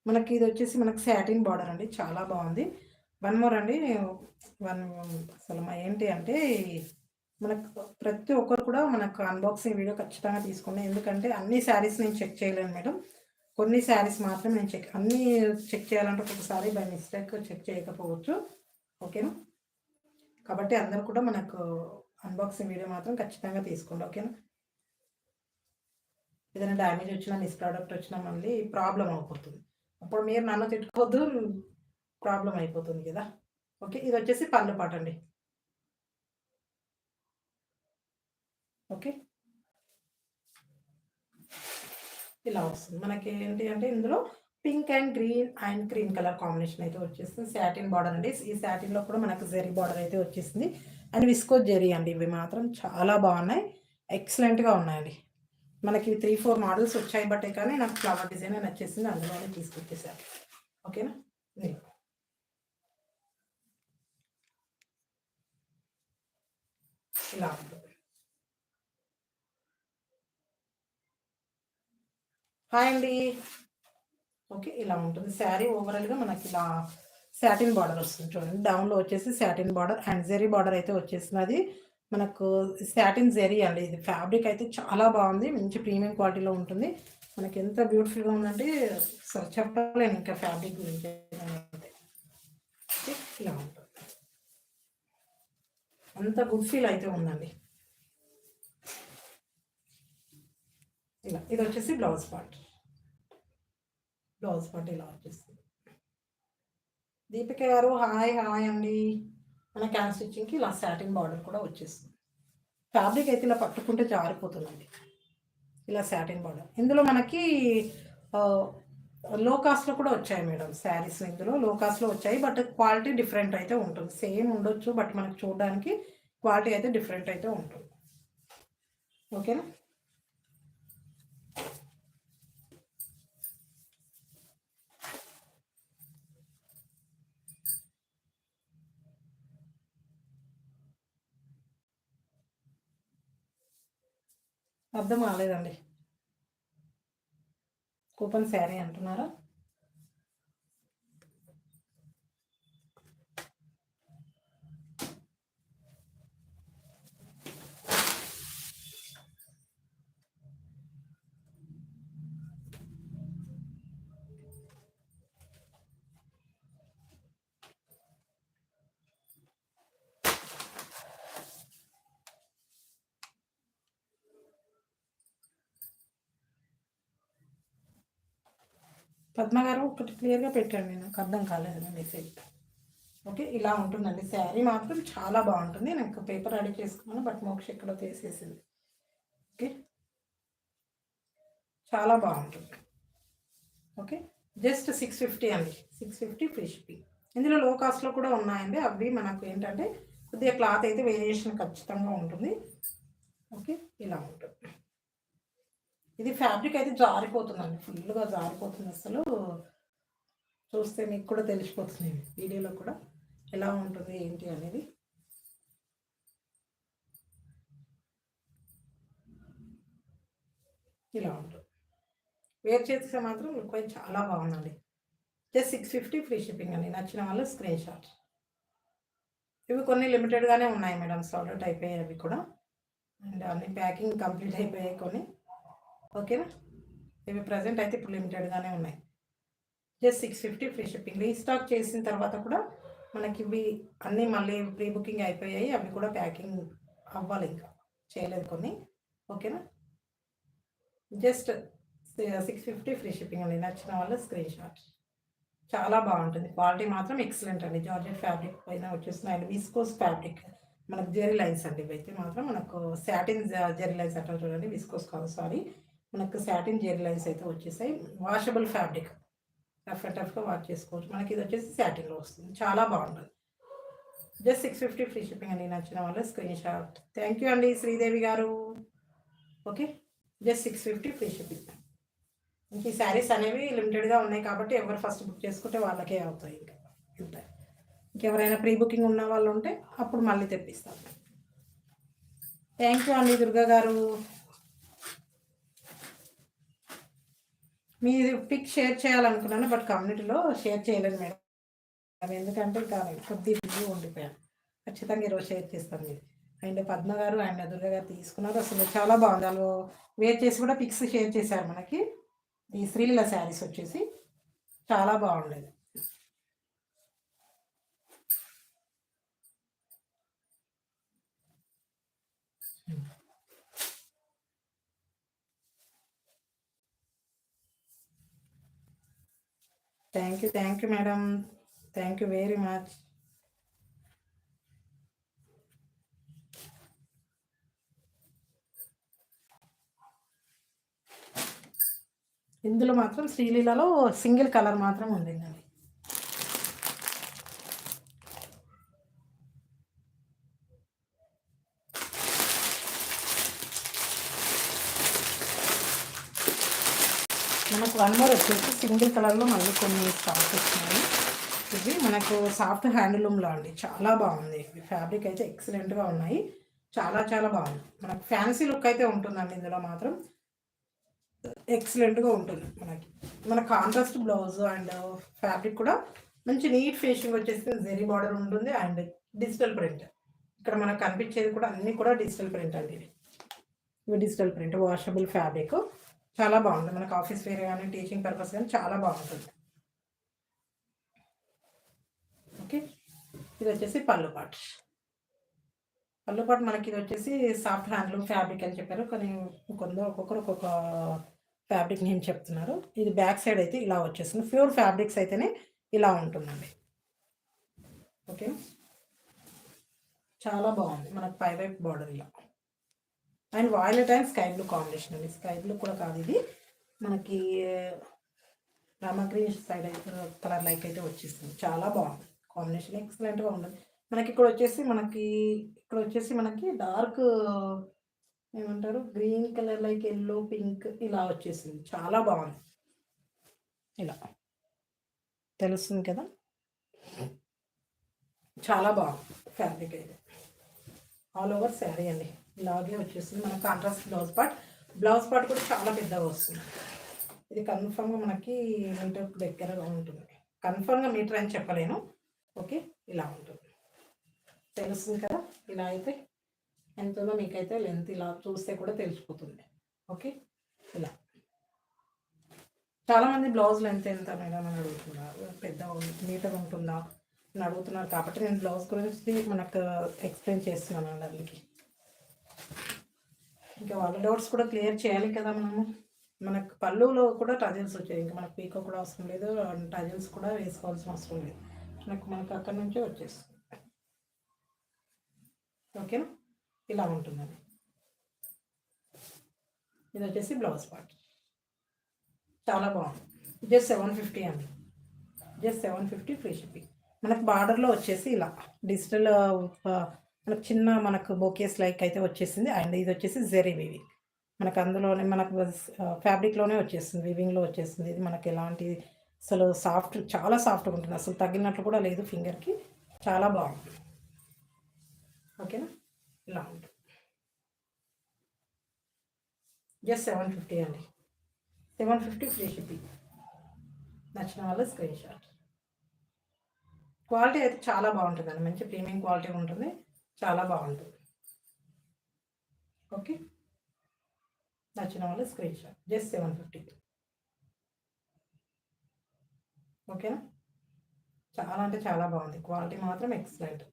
మనకి ఇది వచ్చేసి మనకి సాటిన్ బార్డర్ అండి. చాలా బాగుంది. వన్ మోర్ అండి. అసలు ఏంటి అంటే మనకు ప్రతి ఒక్కరు కూడా మనకు అన్బాక్సింగ్ వీడియో ఖచ్చితంగా తీసుకోండి. ఎందుకంటే అన్ని శారీస్ నేను చెక్ చేయలేను మేడం. కొన్ని శారీస్ మాత్రం నేను అన్నీ చెక్ చేయాలంటే ఒక్కొక్కసారి బై మిస్టేక్ చెక్ చేయకపోవచ్చు. ఓకేనా? కాబట్టి అందరూ కూడా మనకు అన్బాక్సింగ్ వీడియో మాత్రం ఖచ్చితంగా తీసుకోండి. ఓకేనా? ఏదైనా డ్యామేజ్ వచ్చినా, మిస్ ప్రోడక్ట్ వచ్చినా మళ్ళీ ప్రాబ్లం అయిపోతుంది. అప్పుడు మీరు నన్ను తిట్టుకోవద్దు, ప్రాబ్లం అయిపోతుంది కదా. ఓకే. ఇది వచ్చేసి పళ్ళు పాట అండి. ఓకే. ఇలా వస్తుంది. మనకి ఏంటి అంటే ఇందులో pink and green and cream colour combination అయితే వచ్చేస్తుంది. సాటిన్ బార్డర్ అండి. ఈ సాటిన్లో కూడా మనకు జెరీ బార్డర్ అయితే వచ్చేసింది. అండ్ విస్కో జెరీ అండి. ఇవి మాత్రం చాలా బాగున్నాయి. ఎక్సలెంట్గా ఉన్నాయండి. మనకి 3-4 మోడల్స్ వచ్చాయి. బట్ కానీ నాకు ఫ్లవర్ డిజైన్ నచ్చేసింది. అందులోనే తీసుకొచ్చేసాను. ఓకేనా? ఇలా ఉంటుంది. హాయ్ అండి. ఓకే. ఇలా ఉంటుంది శారీ. ఓవరాల్గా మనకి ఇలా సాటిన్ బార్డర్ వస్తుంది చూడండి. డౌన్లో వచ్చేసి satin border and zari border అయితే వచ్చేసింది. అది మనకు సాటిన్ జెరీ అండి. ఇది ఫ్యాబ్రిక్ అయితే చాలా బాగుంది. మంచి ప్రీమియం క్వాలిటీలో ఉంటుంది. మనకి ఎంత బ్యూటిఫుల్గా ఉందంటే అసలు చెప్పలేను ఇంకా ఫ్యాబ్రిక్ గురించి. ఇలా ఉంటుంది. అంత గుడ్ ఫీల్ అయితే ఉందండి. ఇలా ఇది వచ్చేసి బ్లౌజ్ పార్ట్. బ్లౌజ్ పార్ట్ ఇలా వచ్చేస్తుంది. దీపిక గారు హాయ్ హాయ్ అండి. మన క్యాన్ స్టిచ్చింగ్కి ఇలా సాటిన్ బార్డర్ కూడా వచ్చేస్తుంది. ఫ్యాబ్రిక్ అయితే ఇలా పట్టుకుంటే జారిపోతుందండి. ఇలా సాటిన్ బార్డర్. ఇందులో మనకి లో కాస్ట్లో కూడా వచ్చాయి మేడం శారీస్. ఇందులో లో కాస్ట్లో వచ్చాయి. బట్ క్వాలిటీ డిఫరెంట్ అయితే ఉంటుంది. సేమ్ ఉండొచ్చు బట్ మనకు చూడడానికి క్వాలిటీ అయితే డిఫరెంట్ అయితే ఉంటుంది. ఓకేనా? అర్థం కాలేదండి. కూపన్ శారీ అంటున్నారా? పద్మ గారు ఒకటి క్లియర్గా పెట్టండి, నాకు అర్థం కాలేదు మెసేజ్. ఓకే, ఇలా ఉంటుందండి శారీ మాత్రం చాలా బాగుంటుంది. నాకు పేపర్ రెడీ చేసుకున్నాను, బట్ మోక్ష ఎక్కడో తీసేసింది. ఓకే, చాలా బాగుంటుంది. ఓకే, జస్ట్ 650 అండి, 650 ఫ్రీ షిప్పింగ్. ఇందులో లో కాస్ట్లో కూడా ఉన్నాయండి. అవి మనకు ఏంటంటే కొద్దిగా క్లాత్ అయితే వేరియేషన్ ఖచ్చితంగా ఉంటుంది. ఓకే, ఇలా ఉంటుంది. ఇది ఫ్యాబ్రిక్ అయితే జారిపోతుందండి, ఫుల్గా జారిపోతుంది. అసలు చూస్తే మీకు కూడా తెలిసిపోతుంది వీడియోలో కూడా ఎలా ఉంటుంది ఏంటి అనేది. ఇలా ఉంటుంది. వేర్ చేస్తే మాత్రం లుక్ వైజ్ చాలా బాగుందండి. జస్ట్ 650 ఫ్రీ షిప్పింగ్ అండి. నచ్చిన వాళ్ళు స్క్రీన్ షాట్. ఇవి కొన్ని లిమిటెడ్గానే ఉన్నాయి మేడం, సోల్డ్ అవుట్ అయిపోయాయి అవి కూడా. అండ్ అన్ని ప్యాకింగ్ కంప్లీట్ అయిపోయాయి కొన్ని. ఓకేనా, ఇవి ప్రజెంట్ అయితే ఇప్పుడు లిమిటెడ్గానే ఉన్నాయి. Just 650 free shipping. రీస్టాక్ చేసిన తర్వాత కూడా మనకి ఇవి అన్నీ మళ్ళీ ప్రీ బుకింగ్ అయిపోయాయి, అవి కూడా ప్యాకింగ్ అవ్వాలి, ఇంకా చేయలేదు కొన్ని. ఓకేనా, జస్ట్ 650 ఫ్రీ షిప్పింగ్ అండి. నచ్చిన వాళ్ళు స్క్రీన్ షాట్. చాలా బాగుంటుంది, క్వాలిటీ మాత్రం ఎక్సలెంట్ అండి. జార్జెట్ ఫ్యాబ్రిక్ పైన వచ్చేసిన అండ్ విస్కోస్ ఫ్యాబ్రిక్, మనకు జెరీ లైన్స్ అండి. ఇవైతే మాత్రం మనకు సాటిన్ జెరీ లైన్స్ అంటారు చూడండి, విస్కోస్ కాదు సారీ, మనకు సాటిన్ జెరీ లైన్స్ అయితే వచ్చేసాయి. వాషబుల్ ఫ్యాబ్రిక్, రఫ్ అండ్ టఫ్గా వాష్ చేసుకోవచ్చు. మనకి ఇది వచ్చేసి సాటిన్లో వస్తుంది, చాలా బాగుంటుంది. జస్ట్ 650 ఫ్రీ షిప్పింగ్ అండి. నచ్చిన వాళ్ళు స్క్రీన్ షాట్. థ్యాంక్ యూ అండి శ్రీదేవి గారు. Okay, just 650 free shipping. ఇంక ఈ శారీస్ అనేవి లిమిటెడ్గా ఉన్నాయి కాబట్టి ఎవరు ఫస్ట్ బుక్ చేసుకుంటే వాళ్ళకే అవుతాయి. ఇంకా ఇంకెవరైనా ప్రీ బుకింగ్ ఉన్న వాళ్ళు ఉంటే అప్పుడు మళ్ళీ తెప్పిస్తాం. థ్యాంక్ యూ అండి దుర్గా గారు. మీరు పిక్ షేర్ చేయాలనుకున్నాను, బట్ కమ్యూనిటీలో షేర్ చేయలేదు మేడం. ఎందుకంటే ఇంకా కొద్దిగా బిజీ ఉండిపోయాను. ఖచ్చితంగా ఈరోజు షేర్ చేస్తాను మీరు. అండ్ పద్మ గారు అండ్ దుర్గా గారు తీసుకున్నారు, అసలు చాలా బాగుంది. వాళ్ళు వేర్ చేసి కూడా పిక్స్ షేర్ చేశారు మనకి. ఈ శ్రీలీల శారీస్ వచ్చేసి చాలా బాగుండేది. Thank you madam, thank you very much. ఇందులో మాత్రం శ్రీలీలలో సింగిల్ కలర్ మాత్రం ఉండిందండి. మనకు వన్ మోర్ వచ్చేసి సింగిల్ కలర్లో మళ్ళీ కొన్ని స్టాక్ వచ్చినాయి. ఇవి మనకు సాఫ్ట్ హ్యాండ్లూమ్లో అండి, చాలా బాగుంది. ఫ్యాబ్రిక్ అయితే ఎక్సలెంట్గా ఉన్నాయి, చాలా చాలా బాగుంది. మనకు ఫ్యాన్సీ లుక్ అయితే ఉంటుందండి. ఇందులో మాత్రం ఎక్సలెంట్గా ఉంటుంది. మన కాంట్రాస్ట్ బ్లౌజ్ అండ్ ఫ్యాబ్రిక్ కూడా మంచి నీట్ ఫినిషింగ్ వచ్చేసి జెరీ బార్డర్ ఉంటుంది అండ్ డిజిటల్ ప్రింట్. ఇక్కడ మనకు కనిపించేది కూడా అన్నీ కూడా డిజిటల్ ప్రింట్ అండి. ఇవి డిజిటల్ ప్రింట్ వాషబుల్ ఫ్యాబ్రిక్, చాలా బాగుంది. మనకు ఆఫీస్ వేర్ కానీ టీచింగ్ పర్పస్ కానీ చాలా బాగుంటుంది. ఓకే, ఇది వచ్చేసి పళ్ళు పాట్. మనకి ఇది వచ్చేసి సాఫ్ట్ హ్యాండ్లూమ్ ఫ్యాబ్రిక్ అని చెప్పారు, కానీ ఒక్కొక్కరు ఒక్కొక్క ఫ్యాబ్రిక్ నేను చెప్తున్నారు. ఇది బ్యాక్ సైడ్ అయితే ఇలా వచ్చేస్తుంది. ప్యూర్ ఫ్యాబ్రిక్స్ అయితేనే ఇలా ఉంటుందండి. ఓకే, చాలా బాగుంది. మనకు పై వైపు బార్డర్ ఇలా and violet and sky blue combination అండి. స్కై బ్లూ కూడా కాదు, ఇది మనకి రామా గ్రీన్ సైడ్ అయితే కలర్ లైక్ అయితే వచ్చేస్తుంది. చాలా బాగుంది, కాంబినేషన్ ఎక్సలెంట్గా ఉంటుంది. మనకి ఇక్కడ వచ్చేసి మనకి డార్క్ ఏమంటారు green colour like yellow pink ఇలా వచ్చేసింది, చాలా బాగుంది. ఇలా తెలుస్తుంది కదా, చాలా బాగుంది ఫ్యాబ్రిక్ అయితే. ఆల్ ఓవర్ శారీ అండి ఇలాగే వచ్చేస్తుంది. మన కాంట్రాస్ట్ బ్లౌజ్ పార్ట్ కూడా చాలా పెద్దగా వస్తుంది. ఇది కన్ఫర్మ్గా మనకి మీటర్ దగ్గరగా ఉంటుంది. కన్ఫర్మ్గా మీటర్ అని చెప్పలేను. ఓకే, ఇలా ఉంటుంది, తెలుస్తుంది కదా. ఇలా అయితే ఎంతలో మీకైతే లెంత్ ఇలా చూస్తే కూడా తెలిసిపోతుంది. ఓకే, ఇలా చాలామంది బ్లౌజ్ లెంత్ ఎంత మేడం అని అడుగుతున్నారు, పెద్ద మీటర్ ఉంటుందా అని అడుగుతున్నారు. కాబట్టి నేను బ్లౌజ్ గురించి మనకు ఎక్స్ప్లెయిన్ చేస్తున్నాను అందరికి. ఇంకా వాళ్ళ డౌట్స్ కూడా క్లియర్ చేయాలి కదా మనము. మనకు పళ్ళులో కూడా టజిల్స్ వచ్చాయి. ఇంకా మనకు పీకో కూడా అవసరం లేదు, టజిల్స్ కూడా వేసుకోవాల్సిన అవసరం లేదు. మనకు అక్కడి నుంచే వచ్చేస్తుంది. ఓకేనా, ఇలా ఉంటుందండి. ఇది వచ్చేసి బ్లౌజ్ పార్ట్, చాలా బాగుంది. జస్ట్ 750 అండి, జస్ట్ 750 ఫ్రీ షిప్పింగ్. మనకు బార్డర్లో వచ్చేసి ఇలా డిజిటల్ మనకు చిన్న మనకు బొకేస్ లైక్ అయితే వచ్చేసింది. అండ్ ఇది వచ్చేసి జెరీ వీవింగ్, మనకు అందులోనే మనకు ఫ్యాబ్రిక్లోనే వచ్చేస్తుంది, వీవింగ్లో వచ్చేస్తుంది. ఇది మనకి ఎలాంటి అసలు సాఫ్ట్, చాలా సాఫ్ట్గా ఉంటుంది, అసలు తగిలినట్లు కూడా లేదు ఫింగర్కి, చాలా బాగుంటుంది. ఓకేనా, ఇలా ఉంటుంది. జస్ట్ 750 అండి, 750 ఫ్రీ షిప్పింగ్. నచ్చిన వాళ్ళు స్క్రీన్ షాట్. క్వాలిటీ అయితే చాలా బాగుంటుందండి, మంచి ప్రీమియం క్వాలిటీ ఉంటుంది, చాలా బాగుంటుంది. ఓకే, నచ్చిన వాళ్ళు స్క్రీన్ షాట్. జస్ట్ 750. ఓకేనా, చాలా అంటే చాలా బాగుంది, క్వాలిటీ మాత్రం ఎక్సలెంట్.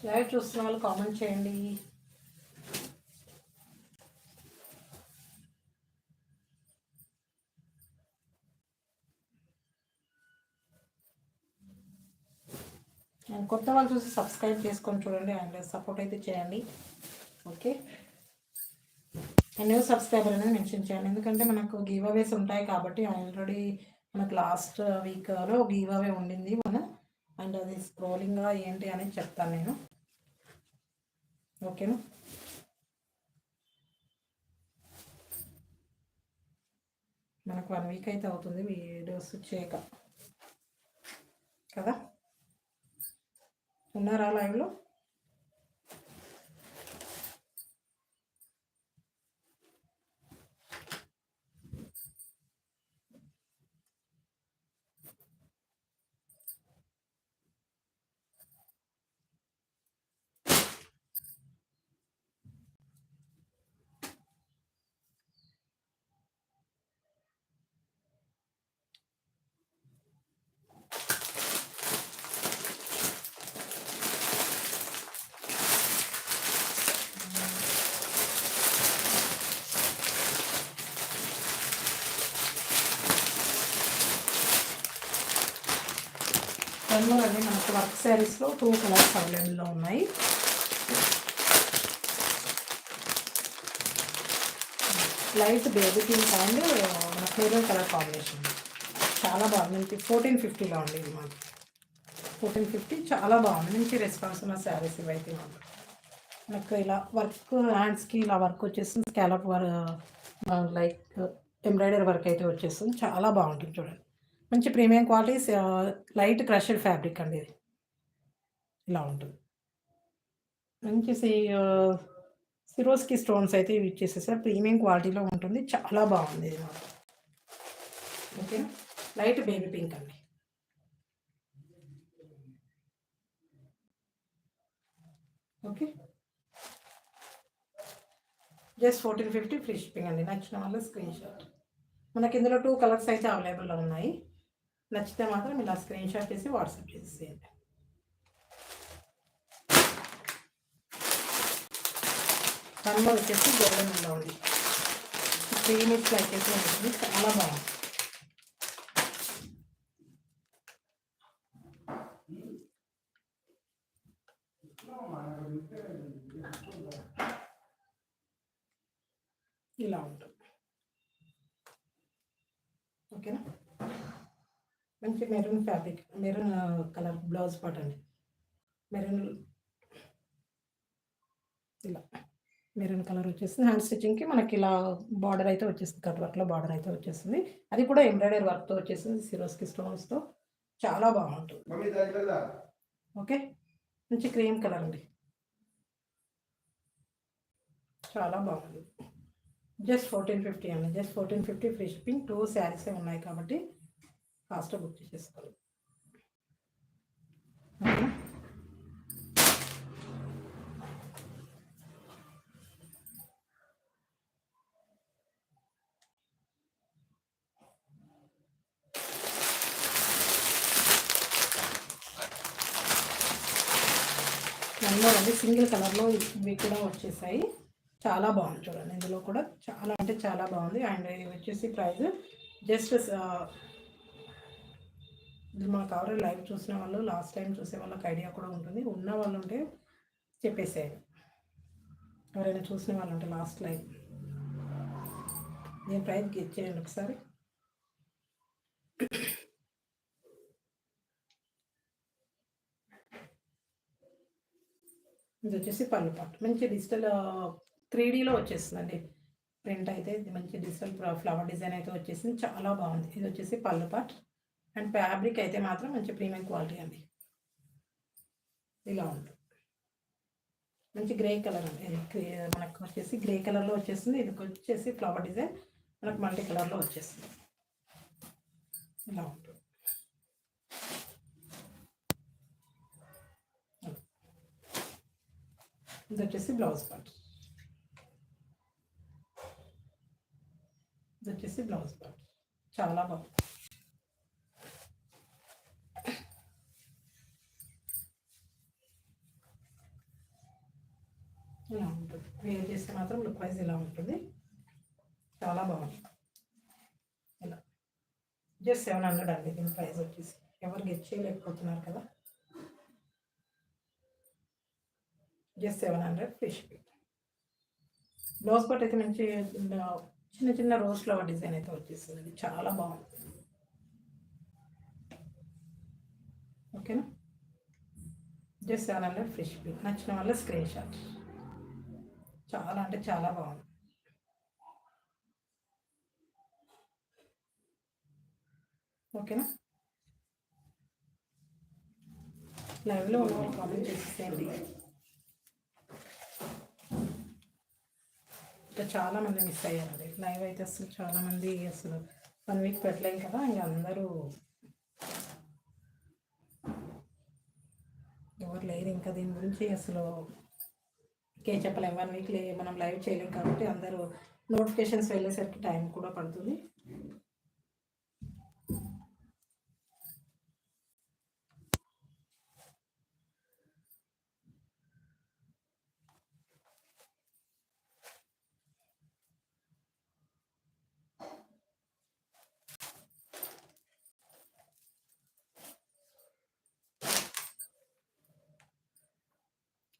లైవ్ చూస్తున్న వాళ్ళు కామెంట్ చేయండి. అండ్ కొత్త వాళ్ళు చూసి సబ్స్క్రైబ్ చేసుకొని చూడండి, అండ్ సపోర్ట్ అయితే చేయండి. ఓకే, అండ్ న్యూ సబ్స్క్రైబర్ అనేది మెన్షన్ చేయండి, ఎందుకంటే మనకు గివ్ అవేస్ ఉంటాయి కాబట్టి. ఆల్రెడీ మనకు లాస్ట్ వీక్లో గివ్ అవే ఉండింది అండ్ అది స్క్రోలింగ్గా ఏంటి అనేది చెప్తాను నేను. ఓకేనా, మనకు 1 వీక్ అయితే అవుతుంది వీడియోస్ చేయక కదా. ఉన్నారా లైవ్లో? అందులో అండి మనకు వర్క్ శారీస్లో 2 కలర్స్ అవైలబుల్లో ఉన్నాయి. లైట్ బేబీ పింక్ అండ్ మనకు మెరూన్ కలర్ కాంబినేషన్, చాలా బాగుంది. 1450లో అండి ఇది మనకి, 1450, చాలా బాగుంది, మంచి రెస్పాన్స్ ఉన్న శారీస్ ఇవైతే మనకు ఇలా వర్క్ హ్యాండ్స్కి ఇలా వర్క్ వచ్చేస్తుంది, స్కాలప్ లైక్ ఎంబ్రాయిడరీ వర్క్ అయితే వచ్చేస్తుంది, చాలా బాగుంటుంది చూడండి. మంచి premium quality light crushed fabric అండి ఇది, ఇలా ఉంటుంది. మంచి సిరోస్కి స్టోన్స్ అయితే ఇవి ఇచ్చేసేసారు, ప్రీమియం క్వాలిటీలో ఉంటుంది, చాలా బాగుంది ఇది మాత్రం. ఓకే, లైట్ బేబీ పింక్ అండి. ఓకే, జస్ట్ 1450 ఫ్రీ షిప్పింగ్ అండి. నచ్చిన వాళ్ళు స్క్రీన్ షాట్. మనకి ఇందులో 2 కలర్స్ అయితే అవైలబుల్లో ఉన్నాయి. నచ్చితే మాత్రం ఇలా స్క్రీన్ షాట్ చేసి వాట్సాప్ చేసేయండి. కన్మ వచ్చేసి గోల్డెన్లో ఉంది, 3 మినిట్స్ వచ్చేసి ఉంటుంది, చాలా బాగుంది. ఇలా ఉంటుంది. ఓకేనా, మంచి maroon fabric, maroon colour blouse part అండి. మెరూన్ ఇలా మెరూన్ కలర్ వచ్చేస్తుంది. హ్యాండ్ స్టిచ్చింగ్కి మనకి ఇలా బార్డర్ అయితే వచ్చేస్తుంది, కట్ వర్క్లో బార్డర్ అయితే వచ్చేస్తుంది. అది కూడా ఎంబ్రాయిడరీ వర్క్తో వచ్చేస్తుంది, సిరోస్కి స్టోన్స్తో, చాలా బాగుంటుంది. ఓకే, మంచి క్రీమ్ కలర్ అండి, చాలా బాగుంది. జస్ట్ 1450 అండి, జస్ట్ 1450 ఫ్రీ షిప్పింగ్. 2 శారీసే ఉన్నాయి కాబట్టి ఫాస్ట్గా బుక్ చేసేసుకోవాలి. చూడండి సింగిల్ కలర్లో ఇవి కూడా వచ్చేసాయి. చాలా బాగుంది చూడండి. ఇందులో కూడా చాలా అంటే చాలా బాగుంది. అండ్ ఇది వచ్చేసి ప్రైస్ జస్ట్ ఇది మనకు ఆల్రెడీ లైవ్ చూసిన వాళ్ళు, లాస్ట్ టైం చూసే వాళ్ళకి ఐడియా కూడా ఉంటుంది. ఉన్న వాళ్ళు ఉంటే చెప్పేసేయండి, ఎవరైనా చూసిన వాళ్ళు ఉంటే లాస్ట్ లైవ్. నేను ప్రైస్ గెట్ చేయండి ఒకసారి. ఇది వచ్చేసి పళ్ళు పాటు మంచి డిజిటల్ 3Dలో వచ్చేస్తుందండి. ప్రింట్ అయితే ఇది మంచి డిజిటల్ ఫ్లవర్ డిజైన్ అయితే వచ్చేసింది. చాలా బాగుంది. ఇది వచ్చేసి పళ్ళు పాట్. అండ్ ఫ్యాబ్రిక్ అయితే మాత్రం మంచి ప్రీమియం క్వాలిటీ అండి. ఇలా ఉంటుంది. మంచి గ్రే కలర్ అండి. ఇది మనకు వచ్చేసి గ్రే కలర్లో వచ్చేస్తుంది. ఇది వచ్చేసి ఫ్లవర్ డిజైన్ మనకు మల్టీ కలర్లో వచ్చేస్తుంది. ఇలా ఉంటుంది. ఇది వచ్చేసి బ్లౌజ్ పార్ట్. ఇది వచ్చేసి బ్లౌజ్ పార్ట్. చాలా బాగుంది. ఇలా ఉంటుంది. వేర్ చేస్తే మాత్రం లుక్ వైజ్ ఇలా ఉంటుంది. చాలా బాగుంది. ఇలా జస్ట్ 700 అండి దీని ప్రైస్ వచ్చేసి. ఎవరు గెట్ చేయలేకపోతున్నారు కదా, just 700 free shipping. Blouse part అయితే మంచి చిన్న చిన్న రోజ్ ఫ్లవర్ డిజైన్ అయితే వచ్చేస్తుంది. చాలా బాగుంది. ఓకేనా, జస్ట్ 700 ఫ్రీ షిప్పింగ్. నచ్చిన వల్ల స్క్రీన్ షాట్. చాలా అంటే చాలా బాగుంది. ఓకేనా, లైవ్లో ఉన్న వాళ్ళు కామెంట్ చేసేయండి. ఇంకా చాలామంది మిస్ అయ్యారండి లైవ్ అయితే. అసలు చాలామంది అసలు 1 వీక్ పెట్టలేం కదా, ఇంకా అందరూ ఎవరు లేరు ఇంకా దీని గురించి అసలు చెప్పలేము. 1 వీక్ మనం లైవ్ చేయలేం కాబట్టి అందరూ నోటిఫికేషన్స్ వెళ్ళేసరికి టైం కూడా పడుతుంది.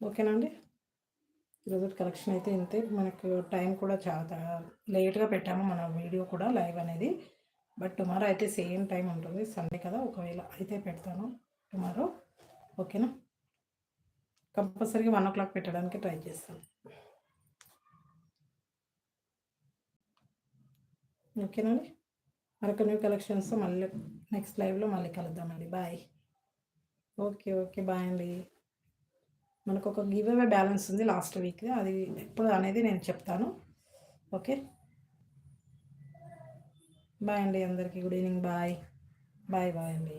ఓకేనండి, ఈరోజు కలెక్షన్ అయితే ఇంతే. మనకు టైం కూడా చాలా లేట్గా పెట్టాము మన వీడియో కూడా లైవ్ అనేది. బట్ టుమారో అయితే సేమ్ టైం ఉంటుంది, సండే కదా. ఒకవేళ అయితే పెడతాను టుమారో. ఓకేనా, కంపల్సరీగా 1 o'clock పెట్టడానికి ట్రై చేస్తాను. ఓకేనండి, మరొక న్యూ కలెక్షన్స్ మళ్ళీ నెక్స్ట్ లైవ్లో మళ్ళీ కలుద్దామండి. బాయ్. ఓకే బాయ్ అండి. మనకు ఒక గివ్ అవే బ్యాలెన్స్ ఉంది లాస్ట్ వీక్, అది ఎప్పుడు అనేది నేను చెప్తాను. ఓకే, బాయ్ అండి అందరికీ. Good evening. బాయ్ అండి.